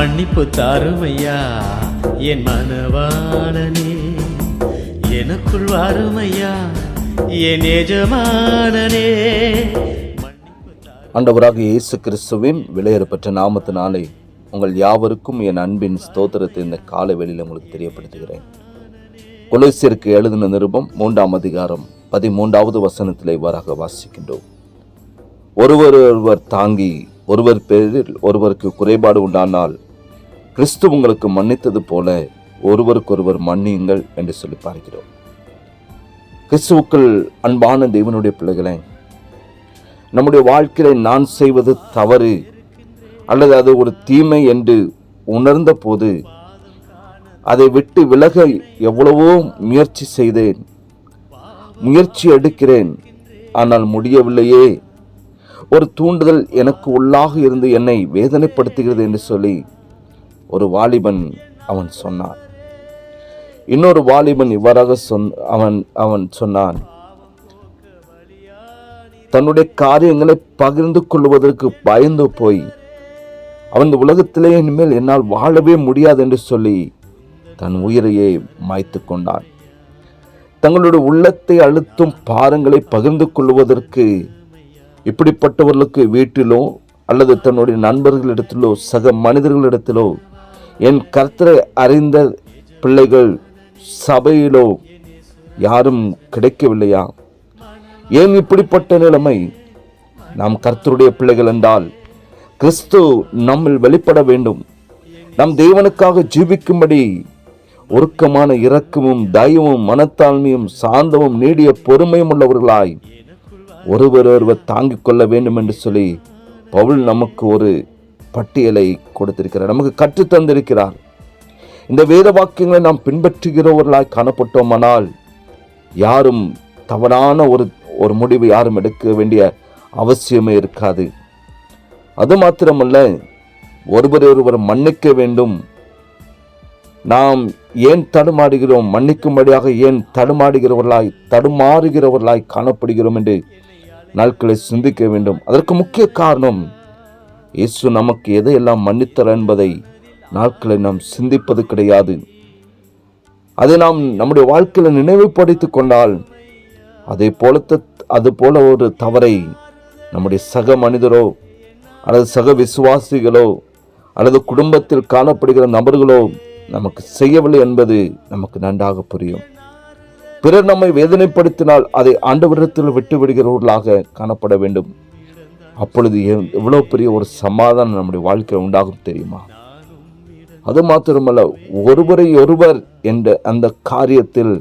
மன்னிப்பு தாருமையா என் மனவாளனே, எனக்குள் வாருமையா என் எஜமானனே. ஆண்டவராக இயேசு கிறிஸ்துவின் விலையேறப்பெற்ற நாமத்தினாலே உங்கள் யாவருக்கும் என் அன்பின் ஸ்தோத்திரத்தை இந்த காலை வேளையில் உங்களுக்கு தெரியப்படுத்துகிறேன். கொலோசியருக்கு எழுதின நிருபம் 3ஆம் அதிகாரம் 13வது வசனத்திலே இவ்வாறாக வாசிக்கின்றோம். ஒருவர் தாங்கி ஒருவர் பேரில் ஒருவருக்கு குறைபாடு உண்டானால் கிறிஸ்து உங்களுக்கு மன்னித்தது போல ஒருவருக்கொருவர் மன்னியுங்கள் என்று சொல்லி பார்க்கிறோம். கிறிஸ்துவுக்குள் அன்பான தேவனுடைய பிள்ளைகளே, நம்முடைய வாழ்க்கையை நான் செய்வது தவறு அல்லது அது ஒரு தீமை என்று உணர்ந்த போது அதை விட்டு விலக எவ்வளவோ முயற்சி செய்தேன், முயற்சி எடுக்கிறேன், ஆனால் முடியவில்லையே. ஒரு தூண்டுதல் எனக்கு உள்ளாக இருந்து என்னை வேதனைப்படுத்துகிறது என்று சொல்லி ஒரு வாலிபன் அவன் சொன்னான். இன்னொரு வாலிபன் இவ்வாறாக அவன் சொன்னான், தன்னுடைய காரியங்களை பகிர்ந்து கொள்வதற்கு பயந்து போய் அவன் உலகத்திலே இனிமேல் என்னால் வாழவே முடியாது என்று சொல்லி தன் உயிரையே மாய்த்து கொண்டான். தங்களுடைய உள்ளத்தை அழுத்தும் பாரங்களை பகிர்ந்து கொள்வதற்கு இப்படிப்பட்டவர்களுக்கு வீட்டிலோ அல்லது தன்னுடைய நண்பர்களிடத்திலோ சக மனிதர்களிடத்திலோ என் கர்த்தரை அறிந்த பிள்ளைகள் சபையிலோ யாரும் கிடைக்கவில்லையா? ஏன் இப்படிப்பட்ட நிலைமை? நாம் கர்த்தருடைய பிள்ளைகள் என்றால் கிறிஸ்து நம்மில் வெளிப்பட வேண்டும். நம் தேவனுக்காக ஜீவிக்கும்படி ஒருக்கமான இரக்கமும் தயவும் மனத்தாழ்மையும் சாந்தமும் நீடிய பொறுமையும் உள்ளவர்களாய் ஒருவர் தாங்கிக் கொள்ள வேண்டும் என்று சொல்லி பவுல் நமக்கு ஒரு பட்டியலை கொடுத்திருக்கிறார், நமக்கு கற்றுத் தந்திருக்கிறார். இந்த வேத வாக்கியங்களை நாம் பின்பற்றுகிறவர்களாய் காணப்பட்டோமானால் யாரும் தவறான ஒரு முடிவு யாரும் எடுக்க வேண்டிய அவசியமே இருக்காது. அது மாத்திரமல்ல, ஒருவர் மன்னிக்க வேண்டும். நாம் ஏன் தடுமாறுகிறோம்? மன்னிக்கும்படியாக ஏன் தடுமாறுகிறவர்களாய் காணப்படுகிறோம் என்று நாட்களை சிந்திக்க வேண்டும். அதற்கு முக்கிய காரணம் இயேசு நமக்கு எதையெல்லாம் மன்னித்தார் என்பதை நாட்களை நாம் சிந்திப்பது கிடையாது. அதை நாம் நம்முடைய வாழ்க்கையில் நினைவுபடுத்திக் கொண்டால் அது போல ஒரு தவறை நம்முடைய சக மனிதரோ அல்லது சக விசுவாசிகளோ அல்லது குடும்பத்தில் காணப்படுகிற நபர்களோ நமக்கு செய்யவில்லை என்பது நமக்கு நன்றாக புரியும். பிறர் நம்மை வேதனைப்படுத்தினால் அதை ஆண்டவரிடத்தில் விட்டுவிடுகிறவர்களாக காணப்பட வேண்டும். அப்பொழுது எவ்வளவு பெரிய ஒரு சமாதானம் நம்முடைய வாழ்க்கையில் உண்டாகும் தெரியுமா? அது மாத்திரமல்ல, ஒருவரை ஒருவர் என்ற அந்த காரியத்தில்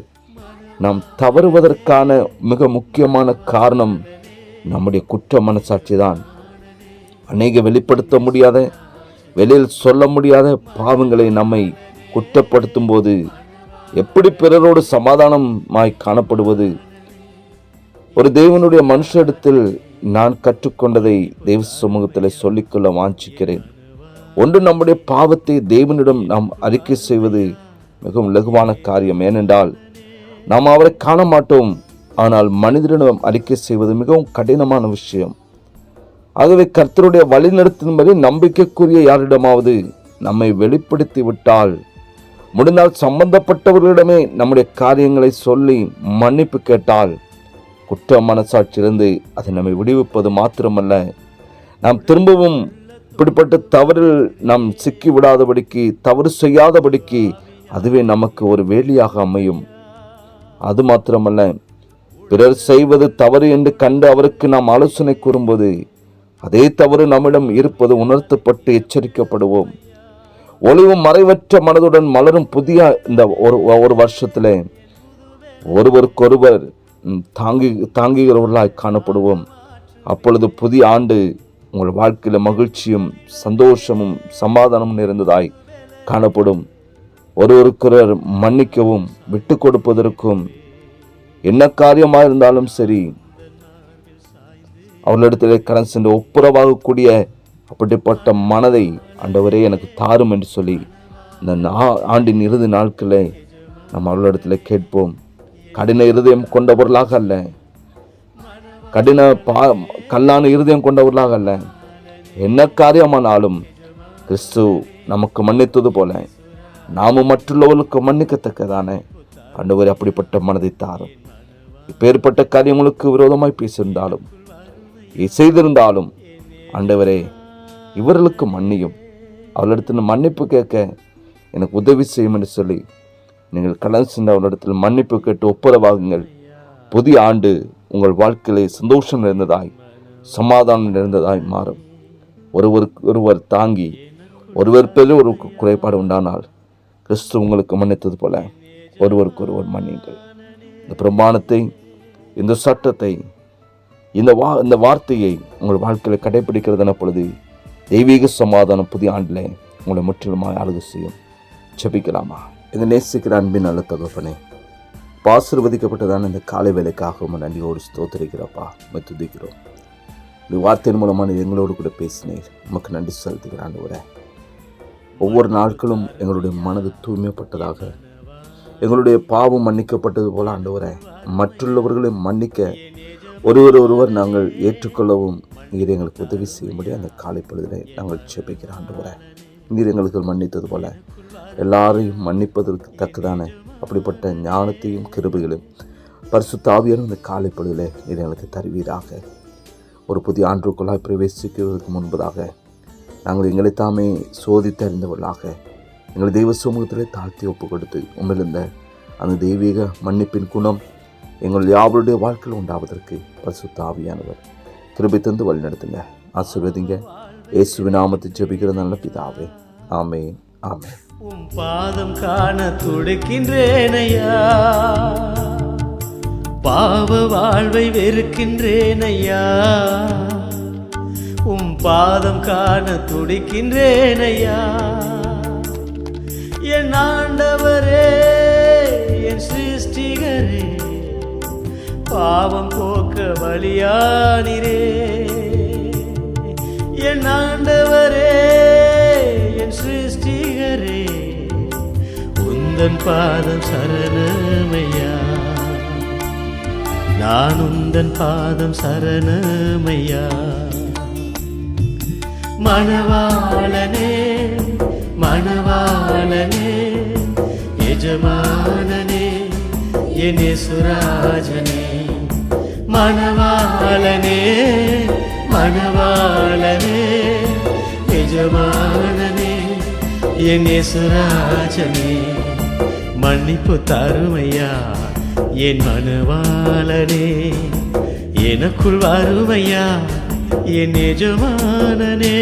நாம் தவறுவதற்கான மிக முக்கியமான காரணம் நம்முடைய குற்ற மனசாட்சி தான். அநேக வெளிப்படுத்த முடியாத, வெளியில் சொல்ல முடியாத பாவங்களை நம்மை குற்றப்படுத்தும் போது எப்படி பிறரோடு சமாதானமாய் காணப்படுவது? ஒரு தேவனுடைய மனுஷரிடத்தில் நான் கற்றுக்கொண்டதை தேவ சமூகத்தில் சொல்லிக்கொள்ள வாஞ்சிக்கிறேன். ஒன்று, நம்முடைய பாவத்தை தேவனிடம் நாம் அறிக்கை செய்வது மிகவும் லகுவான காரியம். ஏனென்றால் நாம் அவரை காண மாட்டோம். ஆனால் மனிதனிடம் அறிக்கை செய்வது மிகவும் கடினமான விஷயம். ஆகவே கர்த்தருடைய வழிநடத்தின்படி நம்பிக்கைக்குரிய யாரிடமாவது நம்மை வெளிப்படுத்தி விட்டால், முடிந்தால் சம்பந்தப்பட்டவர்களிடமே நம்முடைய காரியங்களை சொல்லி மன்னிப்பு கேட்டால், குற்ற மனசாட்சியிலிருந்து அதை நம்மை விடுவிப்பது மாத்திரமல்ல, நாம் திரும்பவும் இப்படிப்பட்ட தவறில் நாம் சிக்கி விடாதபடிக்கு, தவறு செய்யாதபடிக்கு அதுவே நமக்கு ஒரு வேலியாக அமையும். அது மாத்திரமல்ல, பிறர் செய்வது தவறு என்று கண்டு அவருக்கு நாம் ஆலோசனை கூறும்போது அதே தவறு நம்மிடம் இருப்பது உணர்த்தப்பட்டு எச்சரிக்கப்படுவோம். ஒளிவும் மறைவற்ற மனதுடன் மலரும் புதிய இந்த ஒரு வருஷத்துல ஒருவருக்கொருவர் தாங்குகிறவர்களாய் காணப்படுவோம். அப்பொழுது புதிய ஆண்டு உங்கள் வாழ்க்கையில மகிழ்ச்சியும் சந்தோஷமும் சமாதானமும் நிறைந்ததாய் காணப்படும். ஒருவருக்கொருவர் மன்னிக்கவும் விட்டு கொடுப்பதற்கும், என்ன காரியமாக இருந்தாலும் சரி அவர்களிடத்திலே கடன் சென்று ஒப்புரவாகக்கூடிய அப்படிப்பட்ட மனதை ஆண்டவரே எனக்கு தாரும் என்று சொல்லி இந்த ஆண்டின் இறுதி நாட்களே நம்ம அவர்களிடத்தில் கேட்போம். கடின இருதயம் கொண்டவர்களாக அல்ல, கல்லான இருதயம் கொண்டவர்களாக அல்ல, என்ன காரியமானாலும் கிறிஸ்து நமக்கு மன்னித்தது போல நாமும் மற்றுள்ளவர்களுக்கு மன்னிக்கத்தக்கதான ஆண்டவரே அப்படிப்பட்ட மனதை தாரும். இப்பேற்பட்ட காரியங்களுக்கு விரோதமாய் பேசியிருந்தாலும் செய்திருந்தாலும் ஆண்டவரே இவர்களுக்கு மன்னியும், அவர்களிடத்தில் மன்னிப்பு கேட்க எனக்கு உதவி செய்யும் என்று சொல்லி நீங்கள் கடன் சென்ற அவர்களிடத்தில் மன்னிப்பு கேட்டு ஒப்புரவாகுங்கள். புதிய ஆண்டு உங்கள் வாழ்க்கையிலே சந்தோஷம் நிறைந்ததாய் சமாதானம் நிறைந்ததாய் மாறும். ஒருவருக்கு ஒருவர் தாங்கி ஒருவர் பேரில் ஒரு குறைபாடு உண்டானால் கிறிஸ்து உங்களுக்கு மன்னித்தது போல ஒருவருக்கு ஒருவர் மன்னியுங்கள். இந்த பிரமாணத்தை, இந்த சட்டத்தை, இந்த வார்த்தையை உங்கள் வாழ்க்கையில் கடைபிடிக்கிறதுன பொழுது தெய்வீக சமாதானம் புதிய ஆண்டிலே உங்களை முற்றிலுமாய் ஆளுகை செய்யும். ஜெபிக்கலாமா? இந்த நேசிக்கிற அன்பின் நல்ல தகப்பனே, ஆசீர்வதிக்கப்பட்டதான இந்த காலை வேலைக்காக நன்றியோடு ஸ்தோத்திரிக்கிறப்பா, துதிக்கிறோம். இந்த வார்த்தையின் மூலமாக எங்களோடு கூட பேசினீர், நமக்கு நன்றி செலுத்துகிற ஆண்டவரே. ஒவ்வொரு நாட்களும் எங்களுடைய மனது தூய்மைப்பட்டதாக, எங்களுடைய பாவம் மன்னிக்கப்பட்டது போல ஆண்டவரே, மற்றுள்ளவர்களை மன்னிக்க ஒருவர் நாங்கள் ஏற்றுக்கொள்ளவும் நீர் எங்களுக்கு உதவி செய்யும்படி அந்த காலை பொழுதிலே நாங்கள் ஜெபிக்கிற ஆண்டவரே. நீர் எங்களுக்கு மன்னித்தது போல எல்லாரையும் மன்னிப்பதற்கு தக்கதான அப்படிப்பட்ட ஞானத்தையும் கிருபைகளையும் பரிசுத்த ஆவியானவர் இந்த காலை பொழுதிலே நீர் எங்களுக்கு தருவீராக. ஒரு புதிய ஆண்டுக்குள்ளாய் பிரவேசிக்கிறதுக்கு முன்பதாக நாங்கள் எங்களை தாமே சோதித்து அறிந்தவர்களாக எங்களை தெய்வ சமூகத்திலே தாழ்த்தி ஒப்பு கொடுத்து உண்மையிலிருந்த அந்த தெய்வீக மன்னிப்பின் குணம் எங்கள் யாவருடைய வாழ்க்கையில் உண்டாவதற்கு பரிசுத்த ஆவியானவர் கிருபை தந்து வழி நடத்துங்க, ஆசீர்வதிங்க. இயேசுவின் நாமத்தை ஜெபிக்கிற நல்ல பிதாவே, ஆமென், ஆமென். உம் பாதம் காண துடிக்கின்றேனையா, பாவ வாழ்வை வெறுக்கின்றேனையா. உம் பாதம் காண துடிக்கின்றேனையா, என் ஆண்டவரே, என் சிருஷ்டிகரே, பாவம் போக்க வழியானிரே. என் ஆண்டவரே, என் சிருஷ்டிகரே, உந்தன் பாதம் சரணமையா, நான் உந்தன் பாதம் சரணமையா. மணவாளனே, மணவாளனே, எஜமானனே, என் இயேசுராஜனே. மணவாளனே, மணவாளனே, எஜமானனே, என் இயேசுராஜனே. மன்னிப்பு தருமையா என் மணவாளனே, எனக்குள் வருமையா என் எஜமானனே.